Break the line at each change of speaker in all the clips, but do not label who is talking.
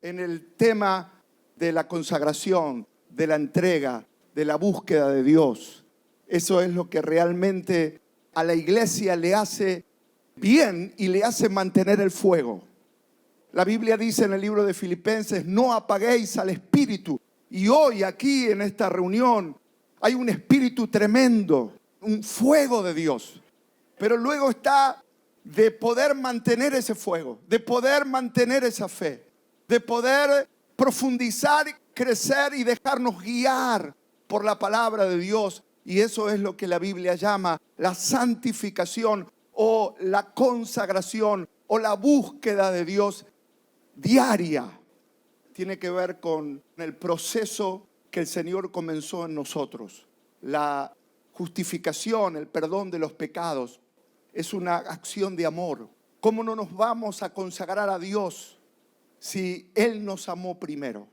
en el tema de la consagración, de la entrega, de la búsqueda de Dios. Eso es lo que realmente a la iglesia le hace bien y le hace mantener el fuego. La Biblia dice en el libro de Filipenses: no apaguéis al espíritu. Y hoy aquí en esta reunión hay un espíritu tremendo, un fuego de Dios. Pero luego está de poder mantener ese fuego, de poder mantener esa fe, de poder profundizar, crecer y dejarnos guiar por la palabra de Dios. Y eso es lo que la Biblia llama la santificación o la consagración o la búsqueda de Dios diaria. Tiene que ver con el proceso que el Señor comenzó en nosotros. La justificación, el perdón de los pecados, es una acción de amor. ¿Cómo no nos vamos a consagrar a Dios si Él nos amó primero?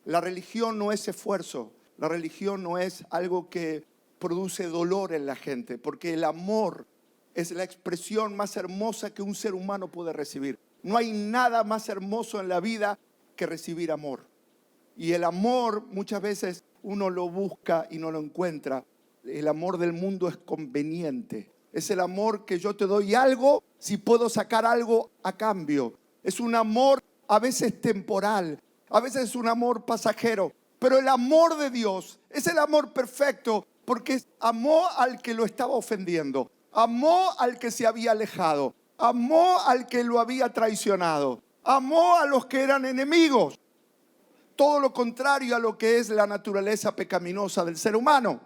La religión no es esfuerzo. La religión no es algo que produce dolor en la gente, porque el amor es la expresión más hermosa que un ser humano puede recibir. No hay nada más hermoso en la vida que recibir amor. Y el amor muchas veces uno lo busca y no lo encuentra. El amor del mundo es conveniente. Es el amor que yo te doy algo si puedo sacar algo a cambio. Es un amor a veces temporal, a veces es un amor pasajero. Pero el amor de Dios es el amor perfecto, porque amó al que lo estaba ofendiendo, amó al que se había alejado, amó al que lo había traicionado, amó a los que eran enemigos. Todo lo contrario a lo que es la naturaleza pecaminosa del ser humano.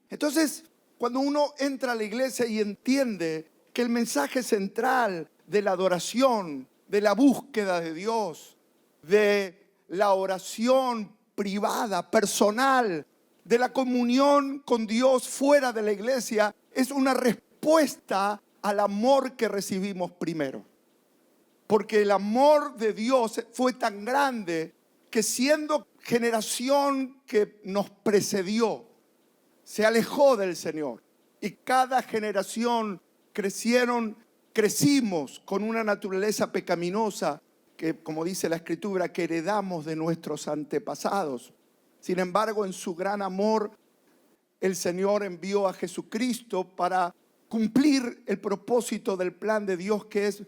Entonces, cuando uno entra a la iglesia y entiende que el mensaje central de la adoración, de la búsqueda de Dios, de la oración privada, personal, de la comunión con Dios fuera de la iglesia, es una respuesta al amor que recibimos primero. Porque el amor de Dios fue tan grande que, siendo generación que nos precedió, se alejó del Señor. Y cada generación crecimos con una naturaleza pecaminosa que, como dice la Escritura, que heredamos de nuestros antepasados. Sin embargo, en su gran amor, el Señor envió a Jesucristo para cumplir el propósito del plan de Dios, que es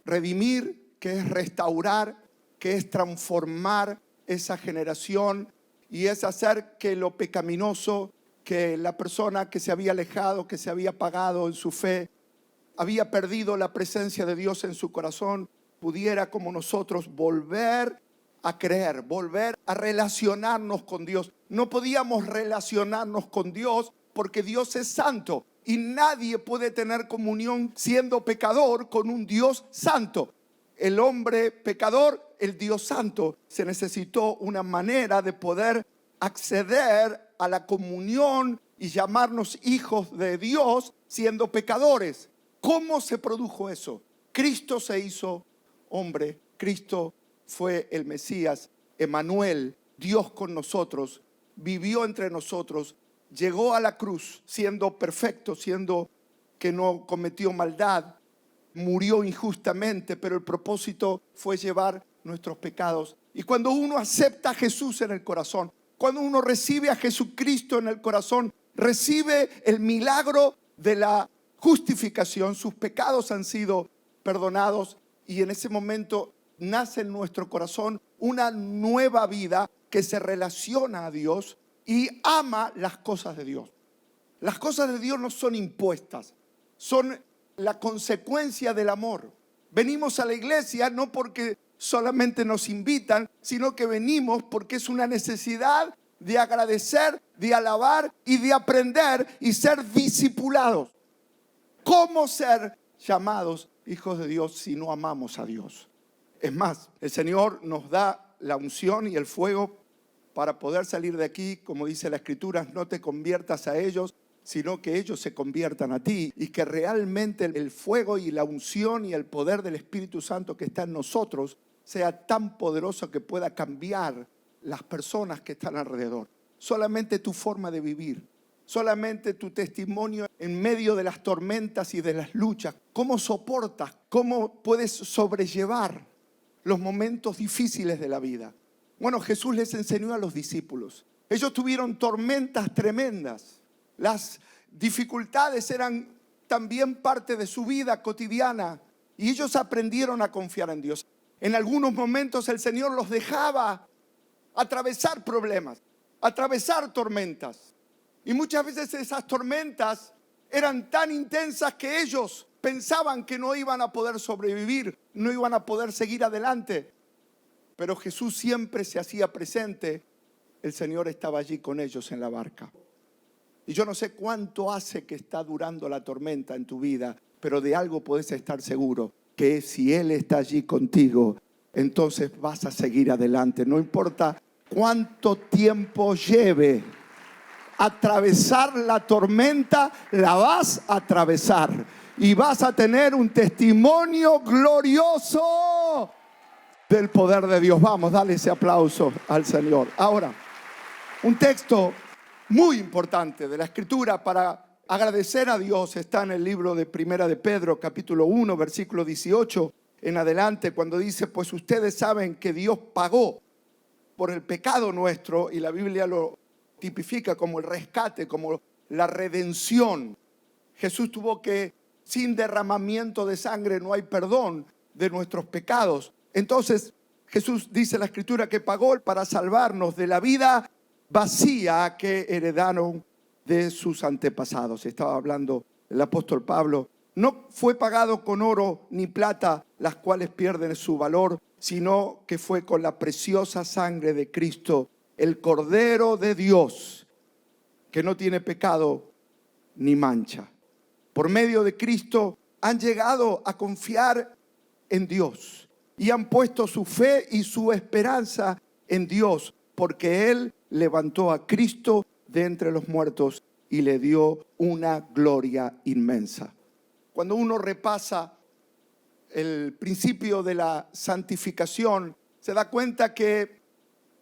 redimir, que es restaurar, que es transformar esa generación y es hacer que lo pecaminoso, que la persona que se había alejado, que se había apagado en su fe, había perdido la presencia de Dios en su corazón, pudiera, como nosotros, volver a creer, volver a relacionarnos con Dios. No podíamos relacionarnos con Dios porque Dios es santo y nadie puede tener comunión siendo pecador con un Dios santo. El hombre pecador, el Dios santo, se necesitó una manera de poder acceder a la comunión y llamarnos hijos de Dios siendo pecadores. ¿Cómo se produjo eso? Cristo se hizo hombre, Cristo fue el Mesías, Emmanuel, Dios con nosotros, vivió entre nosotros, llegó a la cruz siendo perfecto, siendo que no cometió maldad, murió injustamente, pero el propósito fue llevar nuestros pecados. Y cuando uno acepta a Jesús en el corazón, cuando uno recibe a Jesucristo en el corazón, recibe el milagro de la justificación. Sus pecados han sido perdonados y en ese momento nace en nuestro corazón una nueva vida que se relaciona a Dios y ama las cosas de Dios. Las cosas de Dios no son impuestas, son la consecuencia del amor. Venimos a la iglesia no porque solamente nos invitan, sino que venimos porque es una necesidad de agradecer, de alabar y de aprender y ser discipulados. ¿Cómo ser llamados hijos de Dios si no amamos a Dios? Es más, el Señor nos da la unción y el fuego para poder salir de aquí, como dice la Escritura, no te conviertas a ellos, sino que ellos se conviertan a ti y que realmente el fuego y la unción y el poder del Espíritu Santo que está en nosotros sea tan poderoso que pueda cambiar las personas que están alrededor. Solamente tu forma de vivir, solamente tu testimonio en medio de las tormentas y de las luchas. ¿Cómo soportas? ¿Cómo puedes sobrellevar los momentos difíciles de la vida. Bueno, Jesús les enseñó a los discípulos. Ellos tuvieron tormentas tremendas. Las dificultades eran también parte de su vida cotidiana y ellos aprendieron a confiar en Dios. En algunos momentos el Señor los dejaba atravesar problemas, atravesar tormentas. Y muchas veces esas tormentas eran tan intensas que ellos pensaban que no iban a poder sobrevivir, no iban a poder seguir adelante. Pero Jesús siempre se hacía presente. El Señor estaba allí con ellos en la barca. Y yo no sé cuánto hace que está durando la tormenta en tu vida, pero de algo puedes estar seguro, que si Él está allí contigo, entonces vas a seguir adelante. No importa cuánto tiempo lleve atravesar la tormenta, la vas a atravesar y vas a tener un testimonio glorioso del poder de Dios. Vamos, dale ese aplauso al Señor. Ahora, un texto muy importante de la Escritura para agradecer a Dios está en el libro de Primera de Pedro, capítulo 1, versículo 18 en adelante, cuando dice: pues ustedes saben que Dios pagó por el pecado nuestro, y la Biblia lo tipifica como el rescate, como la redención. Jesús tuvo que, sin derramamiento de sangre no hay perdón de nuestros pecados. Entonces Jesús dice en la Escritura que pagó para salvarnos de la vida vacía que heredaron de sus antepasados. Estaba hablando el apóstol Pablo. No fue pagado con oro ni plata, las cuales pierden su valor, sino que fue con la preciosa sangre de Cristo, el Cordero de Dios, que no tiene pecado ni mancha. Por medio de Cristo han llegado a confiar en Dios y han puesto su fe y su esperanza en Dios, porque Él levantó a Cristo de entre los muertos y le dio una gloria inmensa. Cuando uno repasa el principio de la santificación, se da cuenta que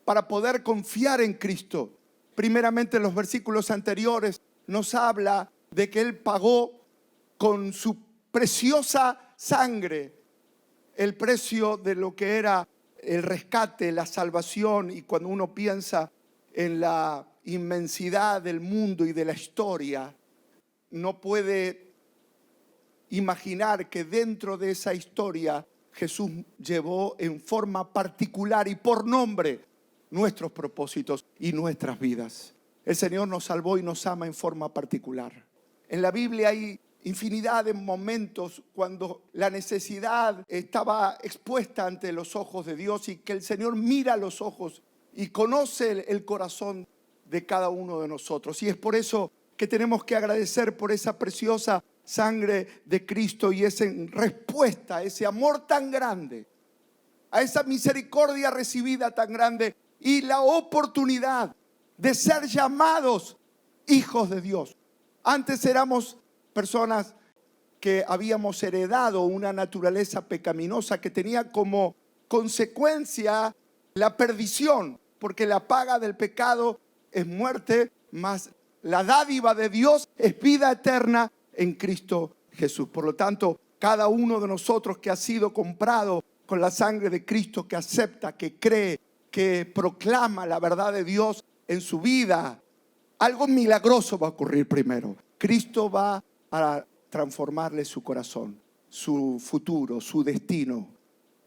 para poder confiar en Cristo, primeramente en los versículos anteriores nos habla de que Él pagó con su preciosa sangre el precio de lo que era el rescate, la salvación. Y cuando uno piensa en la inmensidad del mundo y de la historia, no puede imaginar que dentro de esa historia Jesús llevó en forma particular y por nombre nuestros propósitos y nuestras vidas. El Señor nos salvó y nos ama en forma particular. En la Biblia hay infinidad de momentos cuando la necesidad estaba expuesta ante los ojos de Dios y que el Señor mira a los ojos y conoce el corazón de cada uno de nosotros. Y es por eso que tenemos que agradecer por esa preciosa sangre de Cristo y esa respuesta, ese amor tan grande, a esa misericordia recibida tan grande y la oportunidad de ser llamados hijos de Dios. Antes éramos personas que habíamos heredado una naturaleza pecaminosa que tenía como consecuencia la perdición, porque la paga del pecado es muerte, mas la dádiva de Dios es vida eterna en Cristo Jesús. Por lo tanto, cada uno de nosotros que ha sido comprado con la sangre de Cristo, que acepta, que cree, que proclama la verdad de Dios en su vida, algo milagroso va a ocurrir primero. Cristo va a transformarle su corazón, su futuro, su destino,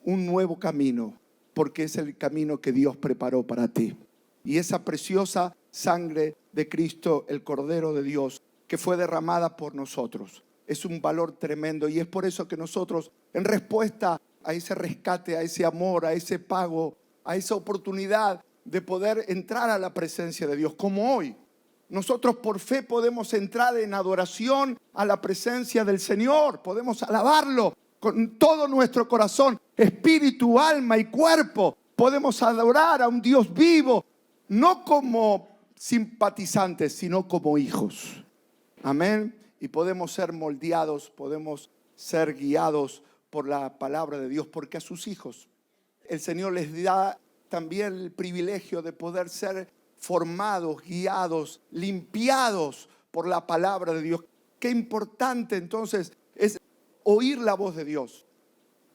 un nuevo camino, porque es el camino que Dios preparó para ti. Y esa preciosa sangre de Cristo, el Cordero de Dios, que fue derramada por nosotros, es un valor tremendo. Y es por eso que nosotros, en respuesta a ese rescate, a ese amor, a ese pago, a esa oportunidad de poder entrar a la presencia de Dios, como hoy, nosotros por fe podemos entrar en adoración a la presencia del Señor. Podemos alabarlo con todo nuestro corazón, espíritu, alma y cuerpo. Podemos adorar a un Dios vivo, no como simpatizantes, sino como hijos. Amén. Y podemos ser moldeados, podemos ser guiados por la palabra de Dios, porque a sus hijos el Señor les da también el privilegio de poder ser formados, guiados, limpiados por la palabra de Dios. Qué importante entonces es oír la voz de Dios.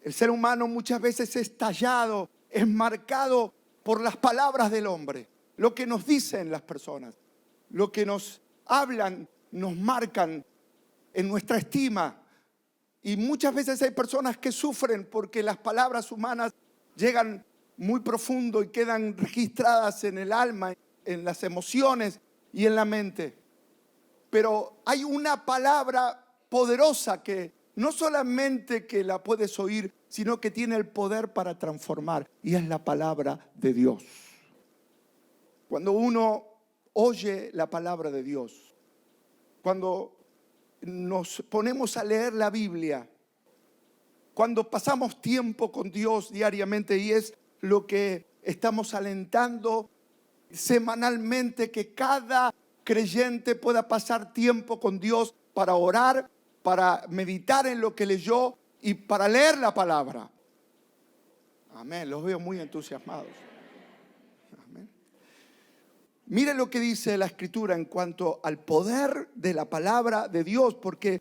El ser humano muchas veces es tallado, es marcado por las palabras del hombre. Lo que nos dicen las personas, lo que nos hablan, nos marcan en nuestra estima. Y muchas veces hay personas que sufren porque las palabras humanas llegan muy profundo y quedan registradas en el alma, en las emociones y en la mente. Pero hay una palabra poderosa que no solamente que la puedes oír, sino que tiene el poder para transformar, y es la palabra de Dios. Cuando uno oye la palabra de Dios, cuando nos ponemos a leer la Biblia, cuando pasamos tiempo con Dios diariamente, y es lo que estamos alentando semanalmente, que cada creyente pueda pasar tiempo con Dios para orar, para meditar en lo que leyó y para leer la palabra. Amén, los veo muy entusiasmados. Amén. Mire lo que dice la Escritura en cuanto al poder de la palabra de Dios, porque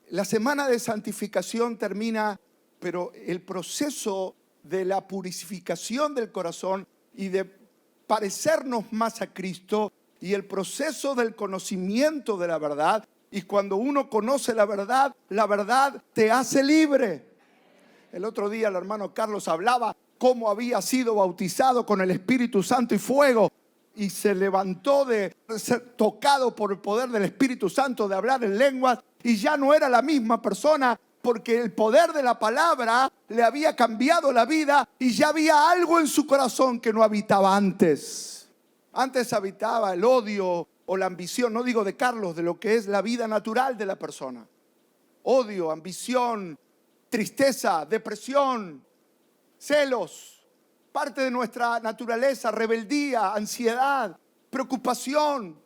la semana de santificación termina, pero el proceso de la purificación del corazón y de parecernos más a Cristo, y el proceso del conocimiento de la verdad. Y cuando uno conoce la verdad te hace libre. El otro día el hermano Carlos hablaba cómo había sido bautizado con el Espíritu Santo y fuego, y se levantó de ser tocado por el poder del Espíritu Santo, de hablar en lenguas, y ya no era la misma persona, porque el poder de la palabra le había cambiado la vida, y ya había algo en su corazón que no habitaba antes. Antes habitaba el odio o la ambición, no digo de Carlos, de lo que es la vida natural de la persona. Odio, ambición, tristeza, depresión, celos, parte de nuestra naturaleza, rebeldía, ansiedad, preocupación.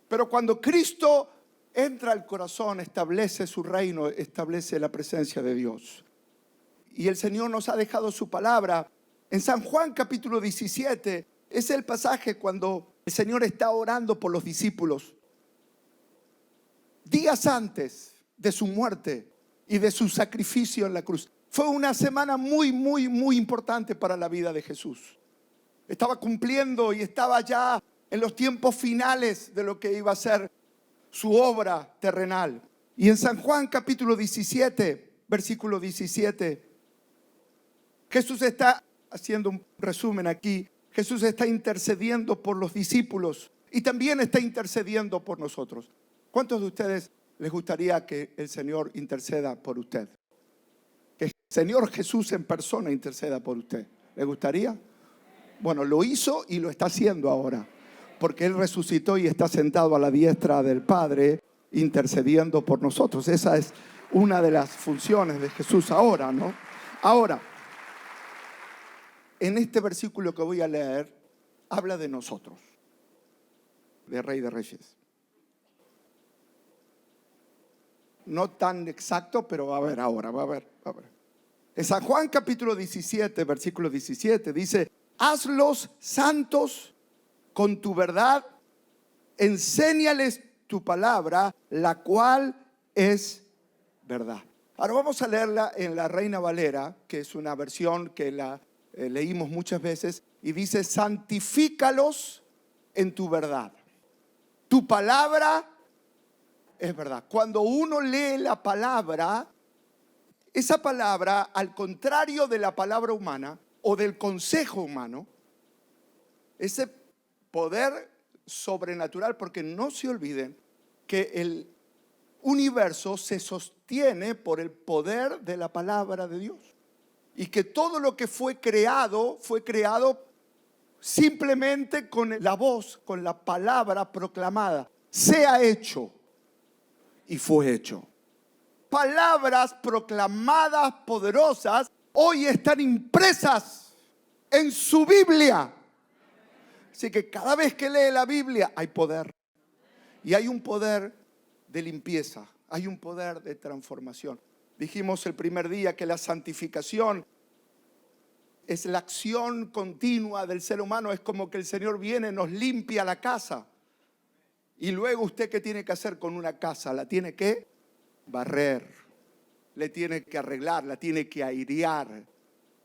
Pero cuando Cristo entra al corazón, establece su reino, establece la presencia de Dios. Y el Señor nos ha dejado su palabra. En San Juan capítulo 17, es el pasaje cuando el Señor está orando por los discípulos. Días antes de su muerte y de su sacrificio en la cruz. Fue una semana muy importante para la vida de Jesús. Estaba cumpliendo y estaba ya en los tiempos finales de lo que iba a ser su obra terrenal. Y en San Juan capítulo 17, versículo 17, Jesús está haciendo un resumen aquí. Jesús está intercediendo por los discípulos y también está intercediendo por nosotros. ¿Cuántos de ustedes les gustaría que el Señor interceda por usted? Que el Señor Jesús en persona interceda por usted. ¿Le gustaría? Bueno, lo hizo y lo está haciendo ahora, porque Él resucitó y está sentado a la diestra del Padre intercediendo por nosotros. Esa es una de las funciones de Jesús ahora, ¿no? Ahora, en este versículo que voy a leer, habla de nosotros, de Rey de Reyes. No tan exacto, pero va a ver ahora, va a ver. En San Juan capítulo 17, versículo 17, dice: hazlos santos con tu verdad, enséñales tu palabra, la cual es verdad. Ahora vamos a leerla en la Reina Valera, que es una versión que la leímos muchas veces, y dice: santifícalos en tu verdad. Tu palabra es verdad. Cuando uno lee la palabra, esa palabra, al contrario de la palabra humana o del consejo humano, ese poder sobrenatural, porque no se olviden que el universo se sostiene por el poder de la palabra de Dios. Y que todo lo que fue creado simplemente con la voz, con la palabra proclamada. Sea hecho, y fue hecho. Palabras proclamadas poderosas hoy están impresas en su Biblia. Así que cada vez que lee la Biblia hay poder. Y hay un poder de limpieza, hay un poder de transformación. Dijimos el primer día que la santificación es la acción continua del ser humano. Es como que el Señor viene, nos limpia la casa. Y luego usted, ¿qué tiene que hacer con una casa? La tiene que barrer. le tiene que arreglar, la tiene que airear,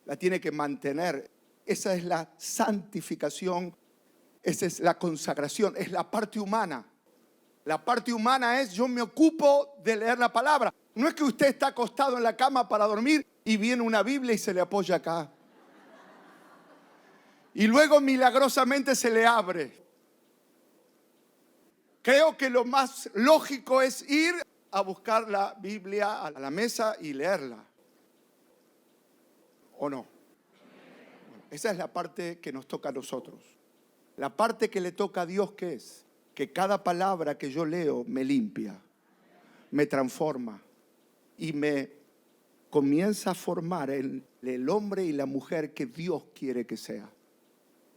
la tiene que mantener. Esa es la santificación, esa es la consagración, es la parte humana. La parte humana es: yo me ocupo de leer la palabra. No es que usted está acostado en la cama para dormir y viene una Biblia y se le apoya acá. Y luego milagrosamente se le abre. Creo que lo más lógico es ir a buscar la Biblia a la mesa y leerla. ¿O no? Esa es la parte que nos toca a nosotros. La parte que le toca a Dios, ¿qué es? Que cada palabra que yo leo me limpia, me transforma y me comienza a formar el hombre y la mujer que Dios quiere que sea.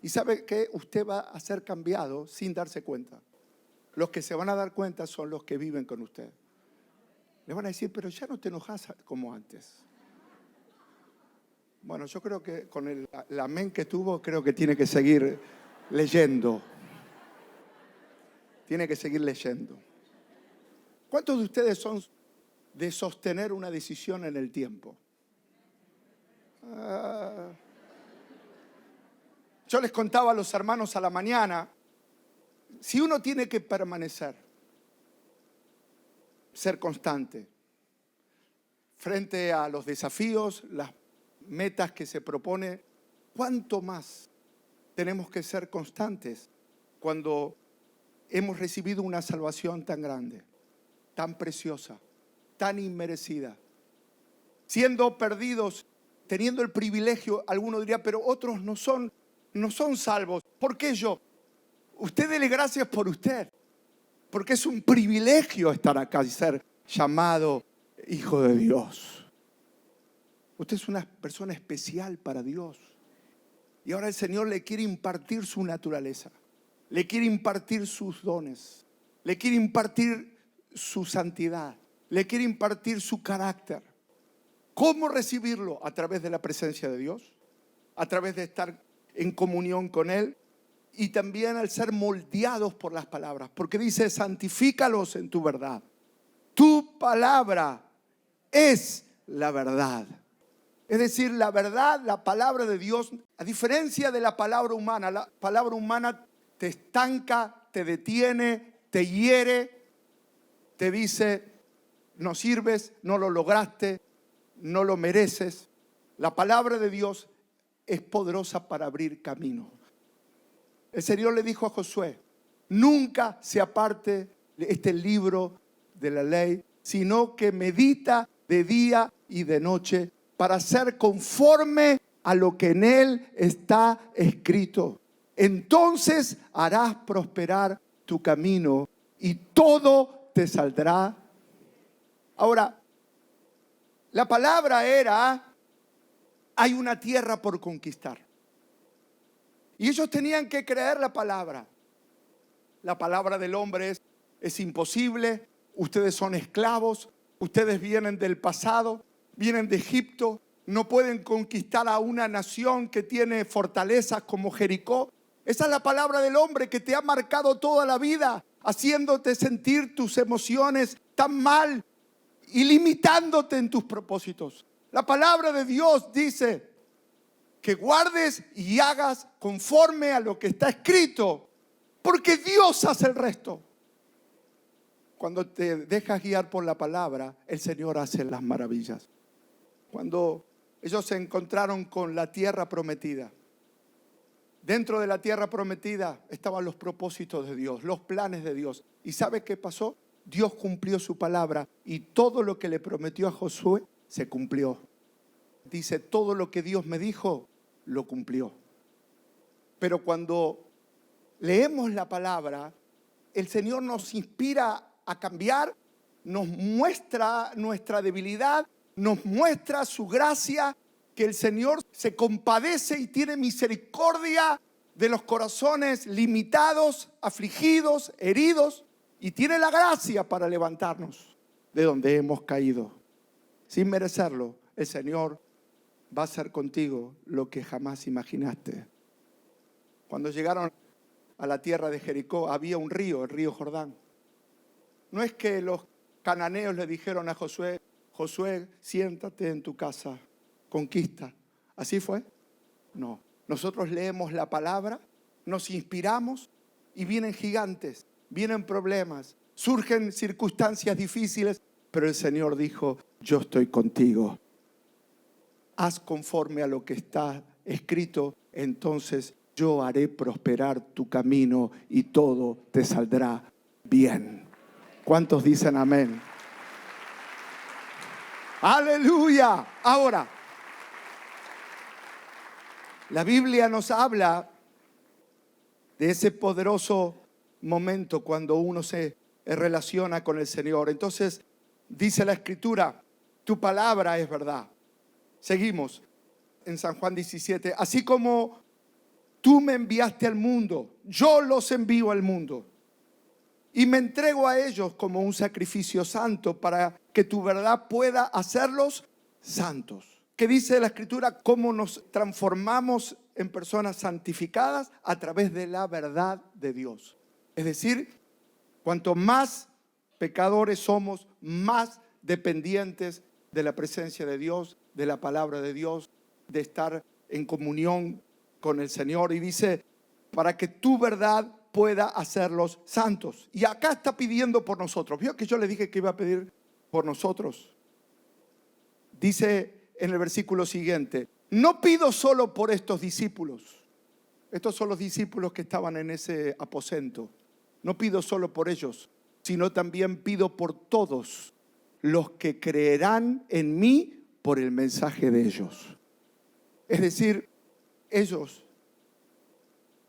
Y sabe que usted va a ser cambiado sin darse cuenta. Los que se van a dar cuenta son los que viven con usted. Le van a decir: pero ya no te enojas como antes. Bueno, yo creo que con el amén que tuvo, creo que tiene que seguir leyendo. Tiene que seguir leyendo. ¿Cuántos de ustedes son de sostener una decisión en el tiempo? Yo les contaba a los hermanos a la mañana, si uno tiene que permanecer, ser constante, frente a los desafíos, las metas que se propone, ¿cuánto más tenemos que ser constantes cuando hemos recibido una salvación tan grande, tan preciosa, tan inmerecida? Siendo perdidos, teniendo el privilegio, alguno diría: pero otros no son salvos. ¿Por qué yo? Usted dele gracias por usted, porque es un privilegio estar acá y ser llamado hijo de Dios. Usted es una persona especial para Dios. Y ahora el Señor le quiere impartir su naturaleza, le quiere impartir sus dones, le quiere impartir su santidad, le quiere impartir su carácter. ¿Cómo recibirlo? A través de la presencia de Dios, a través de estar en comunión con Él, y también al ser moldeados por las palabras, porque dice: santifícalos en tu verdad. Tu palabra es la verdad. Es decir, la verdad, la palabra de Dios, a diferencia de la palabra humana te estanca, te detiene, te hiere, te dice: no sirves, no lo lograste, no lo mereces. La palabra de Dios es poderosa para abrir camino. El Señor le dijo a Josué: nunca se aparte este libro de la ley, sino que medita de día y de noche para ser conforme a lo que en él está escrito. Entonces harás prosperar tu camino y todo te saldrá. Ahora, la palabra era: hay una tierra por conquistar. Y ellos tenían que creer la palabra. La palabra del hombre es imposible. Ustedes son esclavos. Ustedes vienen del pasado. Vienen de Egipto. No pueden conquistar a una nación que tiene fortalezas como Jericó. Esa es la palabra del hombre que te ha marcado toda la vida, haciéndote sentir tus emociones tan mal y limitándote en tus propósitos. La palabra de Dios dice que guardes y hagas conforme a lo que está escrito, porque Dios hace el resto. Cuando te dejas guiar por la palabra, el Señor hace las maravillas. Cuando ellos se encontraron con la tierra prometida, dentro de la tierra prometida estaban los propósitos de Dios, los planes de Dios. ¿Y sabe qué pasó? Dios cumplió su palabra y todo lo que le prometió a Josué se cumplió. Dice: todo lo que Dios me dijo, lo cumplió. Pero cuando leemos la palabra, el Señor nos inspira a cambiar, nos muestra nuestra debilidad, nos muestra su gracia, que el Señor se compadece y tiene misericordia de los corazones limitados, afligidos, heridos, y tiene la gracia para levantarnos de donde hemos caído. Sin merecerlo, el Señor va a hacer contigo lo que jamás imaginaste. Cuando llegaron a la tierra de Jericó, había un río, el río Jordán. No es que los cananeos le dijeron a Josué: Josué, siéntate en tu casa, conquista. ¿Así fue? No. Nosotros leemos la palabra, nos inspiramos y vienen gigantes, vienen problemas, surgen circunstancias difíciles, pero el Señor dijo, yo estoy contigo. Haz conforme a lo que está escrito, entonces yo haré prosperar tu camino y todo te saldrá bien. ¿Cuántos dicen amén? ¡Aleluya! Ahora, la Biblia nos habla de ese poderoso momento cuando uno se relaciona con el Señor. Entonces, dice la Escritura, tu palabra es verdad. Seguimos en San Juan 17. Así como tú me enviaste al mundo, yo los envío al mundo. Y me entrego a ellos como un sacrificio santo para que tu verdad pueda hacerlos santos. ¿Qué dice la Escritura? ¿Cómo nos transformamos en personas santificadas? A través de la verdad de Dios. Es decir, cuanto más pecadores somos, más dependientes de la presencia de Dios, de la palabra de Dios, de estar en comunión con el Señor. Y dice, para que tu verdad pueda hacerlos santos. Y acá está pidiendo por nosotros. ¿Vio que yo le dije que iba a pedir por nosotros? Dice en el versículo siguiente, no pido solo por estos discípulos. Estos son los discípulos que estaban en ese aposento. No pido solo por ellos, sino también pido por todos los que creerán en mí por el mensaje de ellos. Es decir, ellos,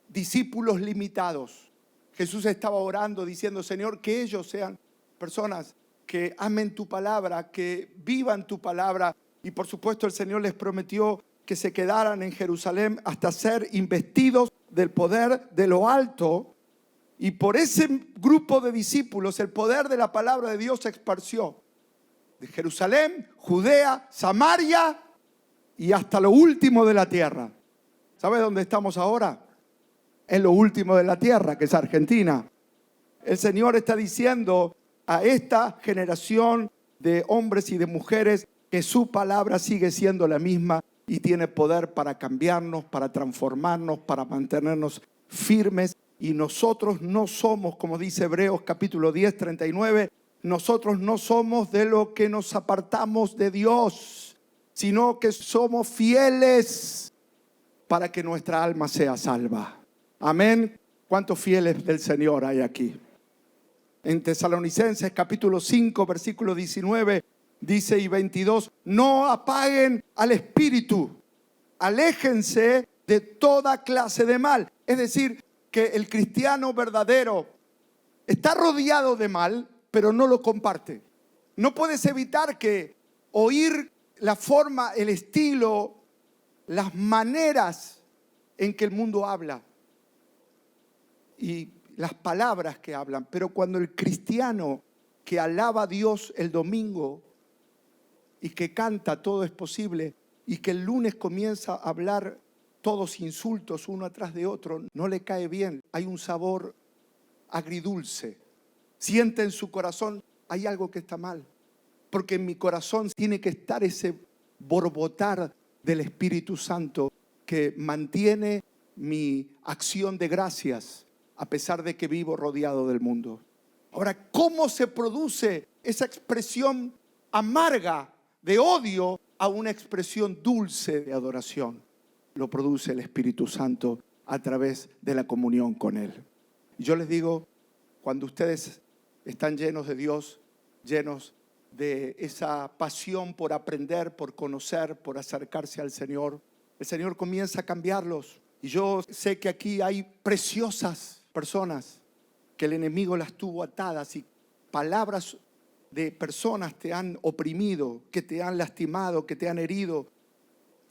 discípulos limitados. Jesús estaba orando diciendo, Señor, que ellos sean personas que amen tu palabra, que vivan tu palabra. Y por supuesto el Señor les prometió que se quedaran en Jerusalén hasta ser investidos del poder de lo alto. Y por ese grupo de discípulos el poder de la palabra de Dios se esparció. De Jerusalén, Judea, Samaria y hasta lo último de la tierra. ¿Sabe dónde estamos ahora? En lo último de la tierra, que es Argentina. El Señor está diciendo a esta generación de hombres y de mujeres que su palabra sigue siendo la misma y tiene poder para cambiarnos, para transformarnos, para mantenernos firmes. Y nosotros no somos, como dice Hebreos capítulo 10, 39, nosotros no somos de lo que nos apartamos de Dios, sino que somos fieles para que nuestra alma sea salva. Amén. ¿Cuántos fieles del Señor hay aquí? En Tesalonicenses capítulo 5, versículo 19, dice y 22, no apaguen al espíritu, aléjense de toda clase de mal. Es decir, que el cristiano verdadero está rodeado de mal, pero no lo comparte. No puedes evitar que oír la forma, el estilo, las maneras en que el mundo habla y las palabras que hablan. Pero cuando el cristiano que alaba a Dios el domingo y que canta todo es posible y que el lunes comienza a hablar todos insultos uno atrás de otro, no le cae bien. Hay un sabor agridulce. Siente en su corazón, hay algo que está mal. Porque en mi corazón tiene que estar ese borbotar del Espíritu Santo que mantiene mi acción de gracias a pesar de que vivo rodeado del mundo. Ahora, ¿cómo se produce esa expresión amarga de odio a una expresión dulce de adoración? Lo produce el Espíritu Santo a través de la comunión con Él. Yo les digo, cuando ustedes están llenos de Dios, llenos de esa pasión por aprender, por conocer, por acercarse al Señor, el Señor comienza a cambiarlos. Y yo sé que aquí hay preciosas personas que el enemigo las tuvo atadas y palabras de personas te han oprimido, que te han lastimado, que te han herido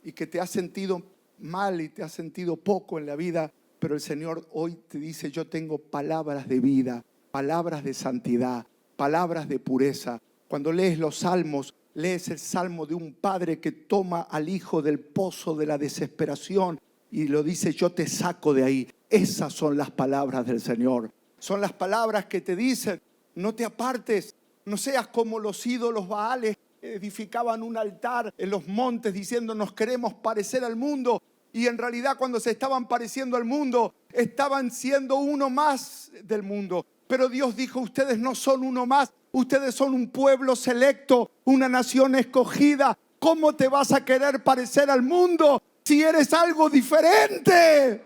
y que te has sentido mal y te has sentido poco en la vida. Pero el Señor hoy te dice, yo tengo palabras de vida, palabras de santidad, palabras de pureza. Cuando lees los salmos, lees el salmo de un padre que toma al hijo del pozo de la desesperación y lo dice, yo te saco de ahí. Esas son las palabras del Señor. Son las palabras que te dicen, no te apartes, no seas como los ídolos baales edificaban un altar en los montes diciendo nos queremos parecer al mundo. Y en realidad cuando se estaban pareciendo al mundo, estaban siendo uno más del mundo. Pero Dios dijo, ustedes no son uno más, ustedes son un pueblo selecto, una nación escogida. ¿Cómo te vas a querer parecer al mundo si eres algo diferente?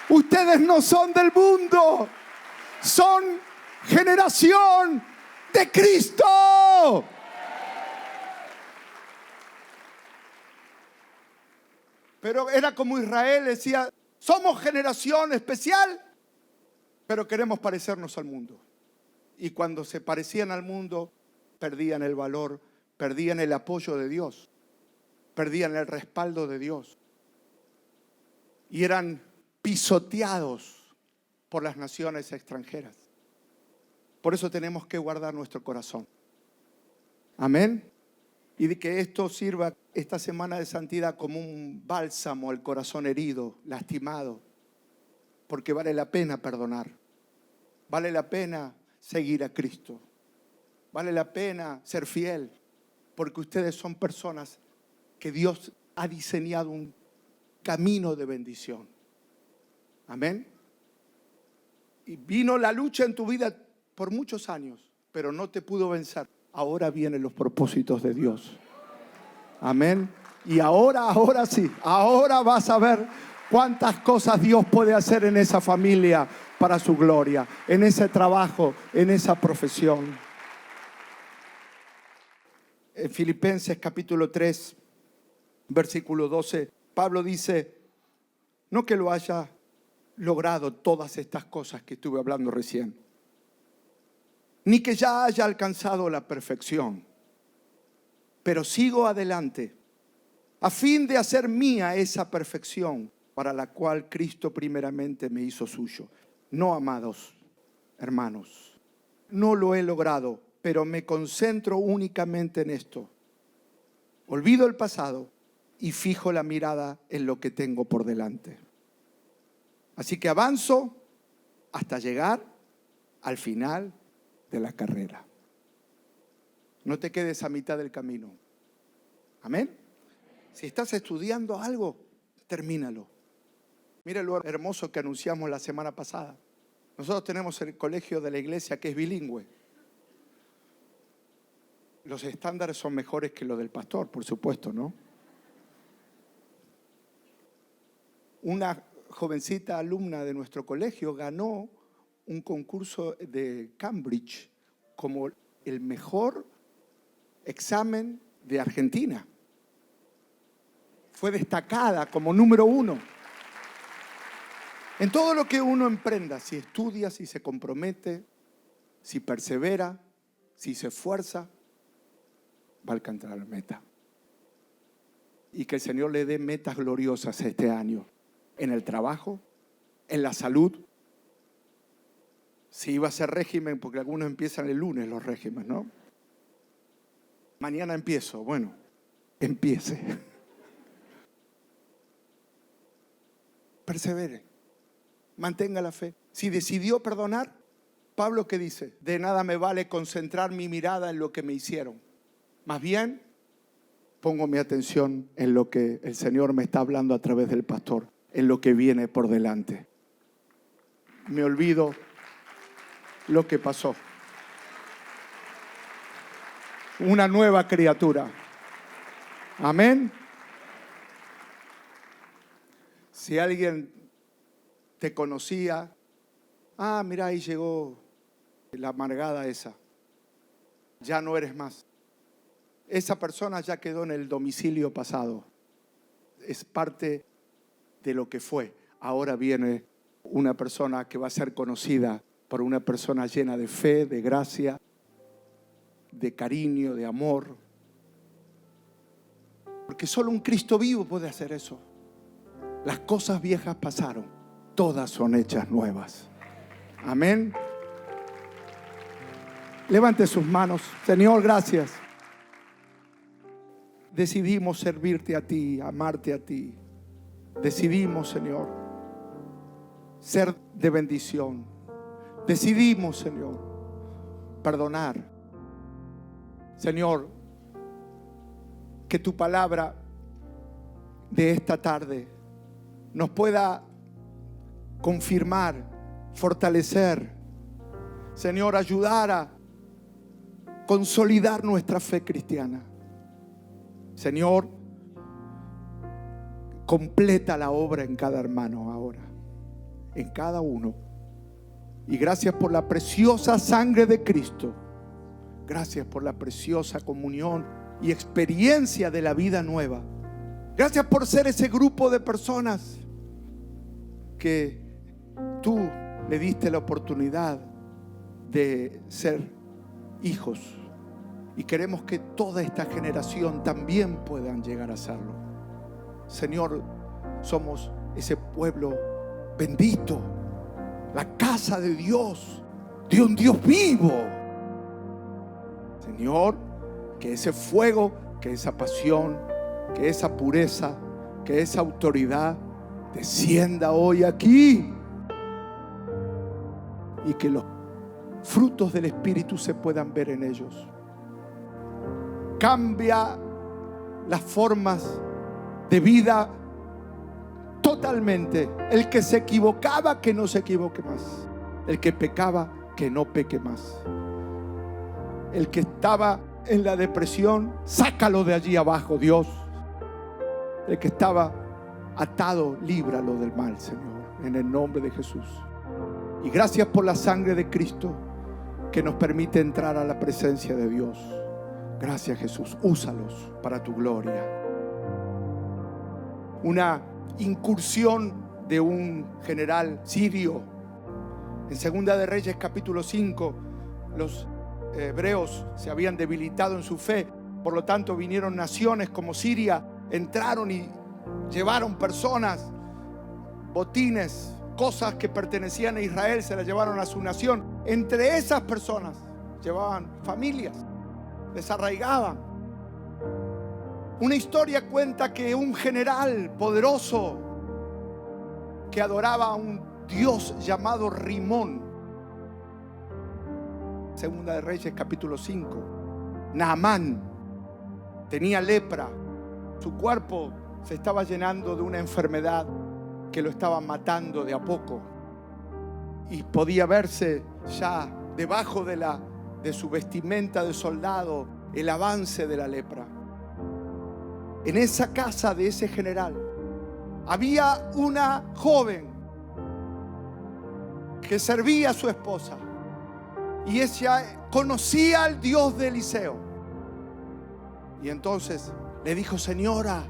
Ustedes no son del mundo, son generación de Cristo. Pero era como Israel, decía, somos generación especial, pero queremos parecernos al mundo. Y cuando se parecían al mundo, perdían el valor, perdían el apoyo de Dios, perdían el respaldo de Dios. Y eran pisoteados por las naciones extranjeras. Por eso tenemos que guardar nuestro corazón. Amén. Y de que esto sirva esta semana de santidad como un bálsamo al corazón herido, lastimado. Porque vale la pena perdonar. Vale la pena seguir a Cristo. Vale la pena ser fiel. Porque ustedes son personas que Dios ha diseñado un camino de bendición. Amén. Y vino la lucha en tu vida por muchos años, pero no te pudo vencer. Ahora vienen los propósitos de Dios. Amén. Y ahora sí, ahora vas a ver cuántas cosas Dios puede hacer en esa familia para su gloria, en ese trabajo, en esa profesión. En Filipenses capítulo 3, versículo 12, Pablo dice, no que lo haya logrado todas estas cosas que estuve hablando recién, ni que ya haya alcanzado la perfección, pero sigo adelante a fin de hacer mía esa perfección para la cual Cristo primeramente me hizo suyo. No, amados hermanos, no lo he logrado, pero me concentro únicamente en esto. Olvido el pasado y fijo la mirada en lo que tengo por delante. Así que avanzo hasta llegar al final de la carrera. No te quedes a mitad del camino. Amén. Si estás estudiando algo, termínalo. Mira lo hermoso que anunciamos la semana pasada. Nosotros tenemos el colegio de la iglesia que es bilingüe. Los estándares son mejores que los del pastor, por supuesto, ¿no? Una jovencita alumna de nuestro colegio ganó un concurso de Cambridge como el mejor examen de Argentina. Fue destacada como número 1. En todo lo que uno emprenda, si estudia, si se compromete, si persevera, si se esfuerza, va a alcanzar la meta. Y que el Señor le dé metas gloriosas este año. En el trabajo, en la salud. Si iba a ser régimen, porque algunos empiezan el lunes los regímenes, ¿no? Mañana empiezo. Bueno, empiece. Persevere. Mantenga la fe. Si decidió perdonar, Pablo, ¿qué dice? De nada me vale concentrar mi mirada en lo que me hicieron. Más bien, pongo mi atención en lo que el Señor me está hablando a través del pastor, en lo que viene por delante. Me olvido lo que pasó. Una nueva criatura. Amén. Si alguien te conocía, mira, ahí llegó la amargada esa. Ya no eres más. Esa persona ya quedó en el domicilio pasado. Es parte de lo que fue. Ahora viene una persona que va a ser conocida por una persona llena de fe, de gracia, de cariño, de amor. Porque solo un Cristo vivo puede hacer eso. Las cosas viejas pasaron, todas son hechas nuevas. Amén. Levante sus manos. Señor, gracias. Decidimos servirte a ti, amarte a ti. Decidimos, Señor, ser de bendición. decidimos, Señor, perdonar. Señor, que tu palabra de esta tarde nos pueda confirmar, fortalecer, Señor, ayudar a consolidar nuestra fe cristiana. Señor, completa la obra en cada hermano ahora, en cada uno. Y gracias por la preciosa sangre de Cristo. Gracias por la preciosa comunión y experiencia de la vida nueva. Gracias por ser ese grupo de personas que tú le diste la oportunidad de ser hijos. Y queremos que toda esta generación también puedan llegar a serlo. Señor, somos ese pueblo bendito, la casa de Dios, de un Dios vivo. Señor, que ese fuego, que esa pasión, que esa pureza, que esa autoridad descienda hoy aquí. Y que los frutos del Espíritu se puedan ver en ellos. Cambia las formas de vida totalmente. El que se equivocaba, que no se equivoque más. El que pecaba, que no peque más. El que estaba en la depresión, sácalo de allí abajo, Dios. El que estaba atado, líbralo del mal, Señor, en el nombre de Jesús. Y gracias por la sangre de Cristo que nos permite entrar a la presencia de Dios. Gracias, Jesús. Úsalos para tu gloria. Una incursión de un general sirio. En Segunda de Reyes capítulo 5, los hebreos se habían debilitado en su fe. Por lo tanto, vinieron naciones como Siria, entraron y llevaron personas, botines, cosas que pertenecían a Israel, se las llevaron a su nación. Entre esas personas llevaban familias, desarraigaban. Una historia cuenta que un general poderoso que adoraba a un dios llamado Rimón, Segunda de Reyes capítulo 5, Naamán tenía lepra, su cuerpo se estaba llenando de una enfermedad que lo estaba matando de a poco y podía verse ya debajo de su vestimenta de soldado el avance de la lepra. En esa casa de ese general había una joven que servía a su esposa y ella conocía al Dios de Eliseo. Y entonces le dijo: señora,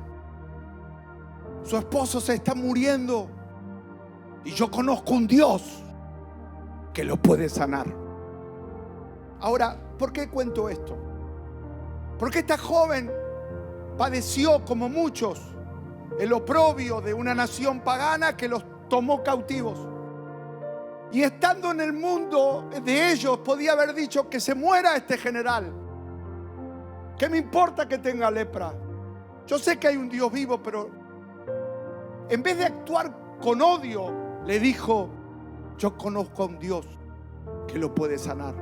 su esposo se está muriendo y yo conozco un Dios que lo puede sanar. Ahora, ¿por qué cuento esto? Porque esta joven padeció, como muchos, el oprobio de una nación pagana que los tomó cautivos. Y estando en el mundo de ellos, podía haber dicho: que se muera este general. ¿Qué me importa que tenga lepra? Yo sé que hay un Dios vivo, pero en vez de actuar con odio, le dijo: yo conozco a un Dios que lo puede sanar.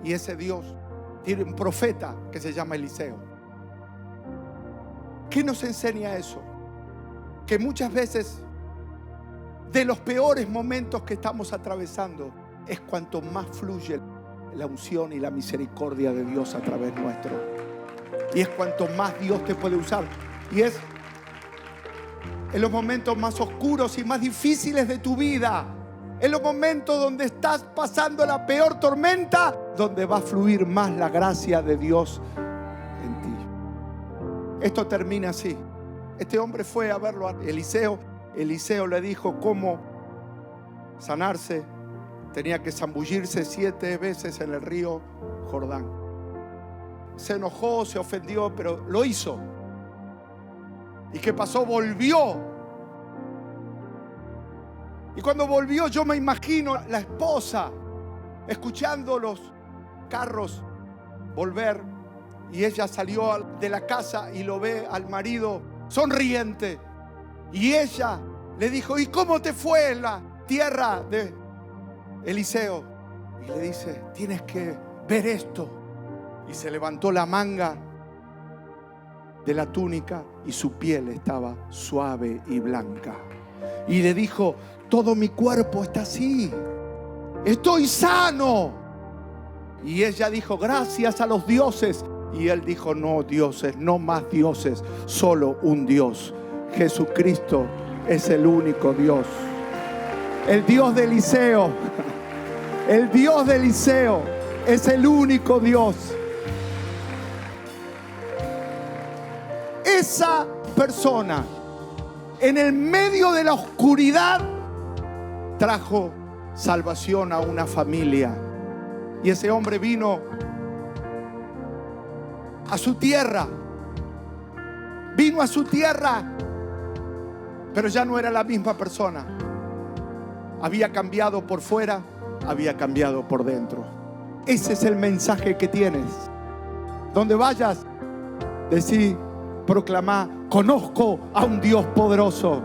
Y ese Dios tiene un profeta que se llama Eliseo. ¿Qué nos enseña eso? Que muchas veces de los peores momentos que estamos atravesando es cuanto más fluye la unción y la misericordia de Dios a través nuestro. Y es cuanto más Dios te puede usar. Y es en los momentos más oscuros y más difíciles de tu vida, en los momentos donde estás pasando la peor tormenta, donde va a fluir más la gracia de Dios en ti. Esto termina así. Este hombre fue a verlo a Eliseo. Eliseo le dijo cómo sanarse. Tenía que zambullirse 7 veces en el río Jordán. Se enojó, se ofendió, pero lo hizo. ¿Y qué pasó? Volvió. Y cuando volvió, yo me imagino la esposa escuchando los carros volver, y ella salió de la casa y lo ve al marido sonriente. Y ella le dijo: ¿y cómo te fue en la tierra de Eliseo? Y le dice, tienes que ver esto. Y se levantó la manga de la túnica y su piel estaba suave y blanca. Y le dijo, todo mi cuerpo está así, estoy sano. Y ella dijo, gracias a los dioses. Y él dijo, no dioses, no más dioses, solo un Dios. Jesucristo es el único Dios. El Dios de Eliseo, el Dios de Eliseo es el único Dios. Esa persona, en el medio de la oscuridad, trajo salvación a una familia. Y ese hombre vino a su tierra. Vino a su tierra, pero ya no era la misma persona. Había cambiado por fuera, había cambiado por dentro. Ese es el mensaje que tienes. Donde vayas, decí, proclamá, conozco a un Dios poderoso.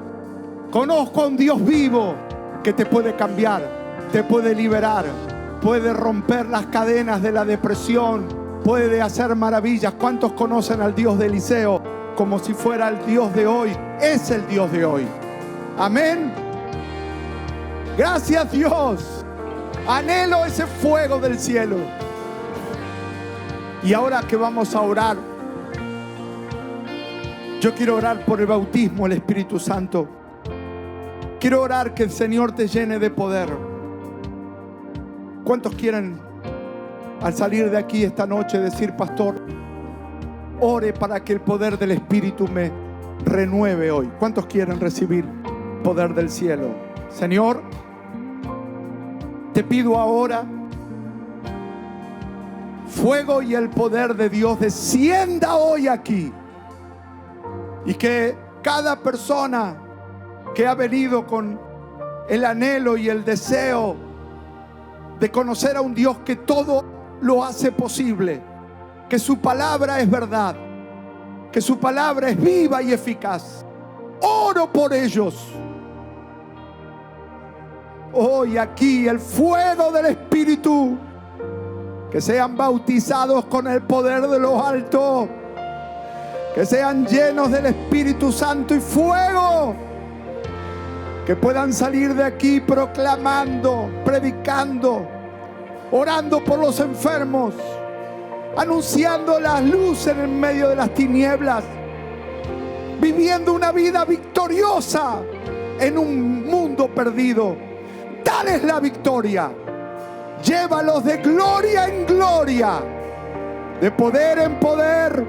Conozco a un Dios vivo que te puede cambiar, te puede liberar, puede romper las cadenas de la depresión, puede hacer maravillas. ¿Cuántos conocen al Dios de Eliseo como si fuera el Dios de hoy? Es el Dios de hoy. Amén. Gracias, Dios. Anhelo ese fuego del cielo. Y ahora que vamos a orar, yo quiero orar por el bautismo del Espíritu Santo. Quiero orar que el Señor te llene de poder. ¿Cuántos quieren al salir de aquí esta noche decir, pastor, ore para que el poder del Espíritu me renueve hoy? ¿Cuántos quieren recibir poder del cielo? Señor, te pido ahora, fuego y el poder de Dios descienda hoy aquí. Y que cada persona que ha venido con el anhelo y el deseo de conocer a un Dios que todo lo hace posible, que su palabra es verdad, que su palabra es viva y eficaz, oro por ellos. Hoy aquí el fuego del Espíritu, que sean bautizados con el poder de lo alto, que sean llenos del Espíritu Santo y fuego, que puedan salir de aquí proclamando, predicando, orando por los enfermos, anunciando las luces en medio de las tinieblas, viviendo una vida victoriosa en un mundo perdido. Dales la victoria, llévalos de gloria en gloria, de poder en poder,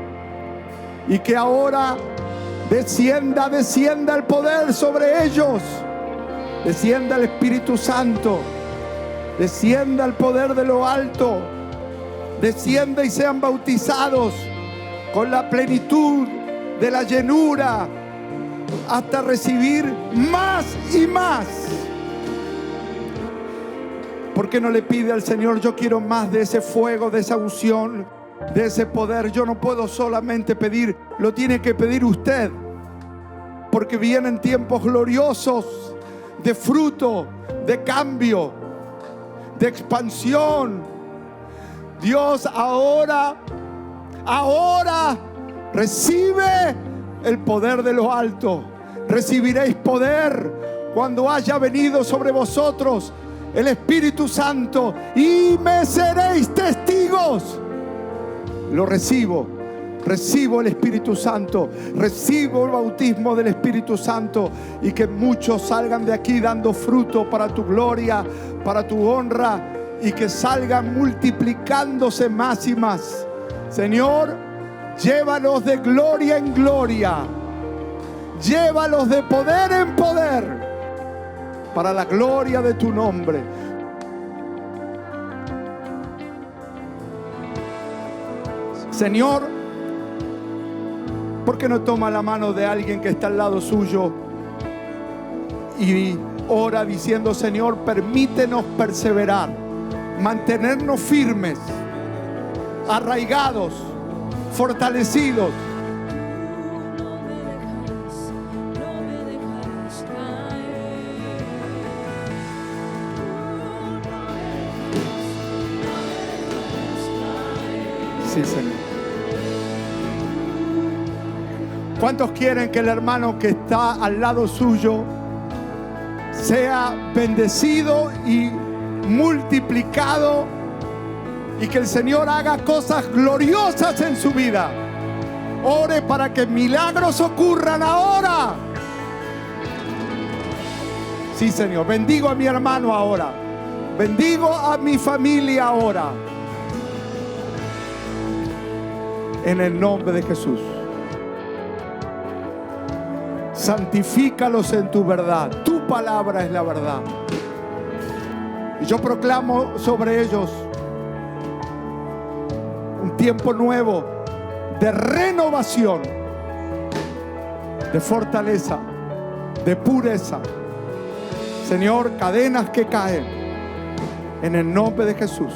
y que ahora descienda el poder sobre ellos, descienda el Espíritu Santo, descienda el poder de lo alto, descienda y sean bautizados con la plenitud de la llenura hasta recibir más y más. ¿Por qué no le pide al Señor, yo quiero más de ese fuego, de esa unción, de ese poder? Yo no puedo solamente pedir, lo tiene que pedir usted, porque vienen tiempos gloriosos de fruto, de cambio, de expansión. Dios ahora recibe el poder de lo alto. Recibiréis poder cuando haya venido sobre vosotros el Espíritu Santo y me seréis testigos. Lo recibo el Espíritu Santo, recibo el bautismo del Espíritu Santo, y que muchos salgan de aquí dando fruto para tu gloria, para tu honra, y que salgan multiplicándose más y más. Señor, llévalos de gloria en gloria, llévalos de poder en poder, para la gloria de tu nombre. Señor, ¿por qué no toma la mano de alguien que está al lado suyo y ora diciendo, Señor, permítenos perseverar, mantenernos firmes, arraigados, fortalecidos? Sí, Señor. ¿Cuántos quieren que el hermano que está al lado suyo sea bendecido y multiplicado y que el Señor haga cosas gloriosas en su vida? Ore para que milagros ocurran ahora. Sí, Señor. Bendigo a mi hermano ahora. Bendigo a mi familia ahora. En el nombre de Jesús. Santifícalos en tu verdad. Tu palabra es la verdad. Y yo proclamo sobre ellos un tiempo nuevo de renovación, de fortaleza, de pureza. Señor, cadenas que caen en el nombre de Jesús.